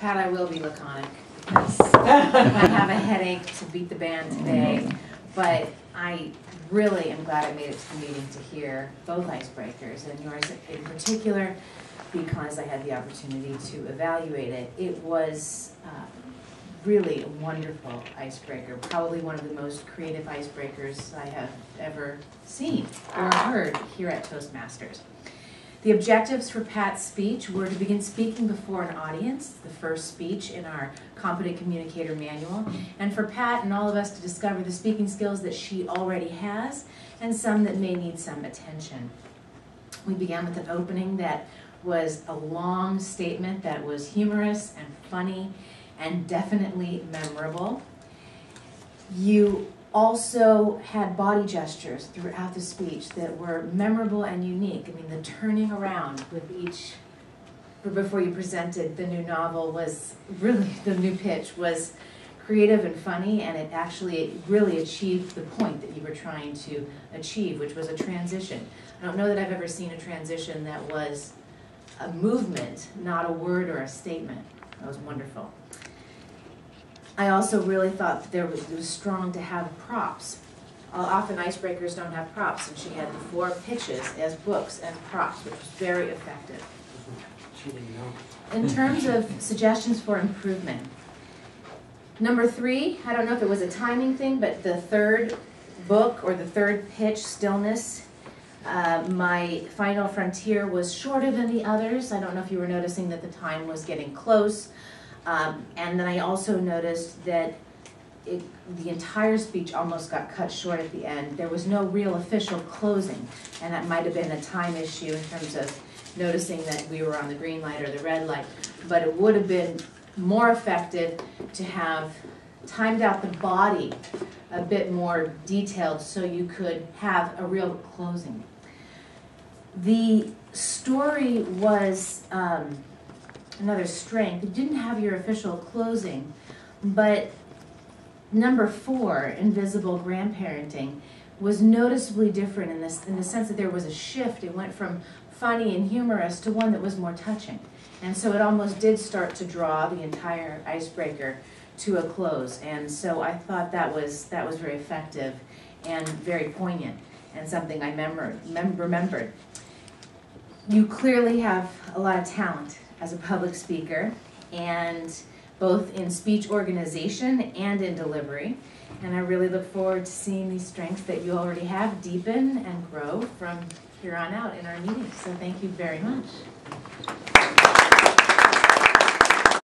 Pat, I will be laconic because I have a headache to beat the band today, but I really am glad I made it to the meeting to hear both icebreakers, and yours in particular, because I had the opportunity to evaluate it. It was really a wonderful icebreaker, probably one of the most creative icebreakers I have ever seen or heard here at Toastmasters. The objectives for Pat's speech were to begin speaking before an audience, the first speech in our Competent Communicator Manual, and for Pat and all of us to discover the speaking skills that she already has and some that may need some attention. We began with an opening that was a long statement that was humorous and funny and definitely memorable. You also had body gestures throughout the speech that were memorable and unique. I mean, the turning around with each, before you presented the new novel was really, the new pitch was creative and funny, and it really achieved the point that you were trying to achieve, which was a transition. I don't know that I've ever seen a transition that was a movement, not a word or a statement. That was wonderful. I also really thought that it was strong to have props. Often icebreakers don't have props, and she had the 4 pitches as books and props, which was very effective. In terms of suggestions for improvement, number 3, I don't know if it was a timing thing, but the 3rd book or the 3rd pitch, Stillness, my final frontier was shorter than the others. I don't know if you were noticing that the time was getting close. And then I also noticed that the entire speech almost got cut short at the end. There was no real official closing, and that might have been a time issue in terms of noticing that we were on the green light or the red light. But it would have been more effective to have timed out the body a bit more detailed so you could have a real closing. The story was another strength. It didn't have your official closing, but number 4, Invisible Grandparenting, was noticeably different in the sense that there was a shift. It went from funny and humorous to one that was more touching. And so it almost did start to draw the entire icebreaker to a close. And so I thought that was very effective and very poignant and something I remembered. You clearly have a lot of talent as a public speaker, and both in speech organization and in delivery. And I really look forward to seeing these strengths that you already have deepen and grow from here on out in our meetings. So thank you very much.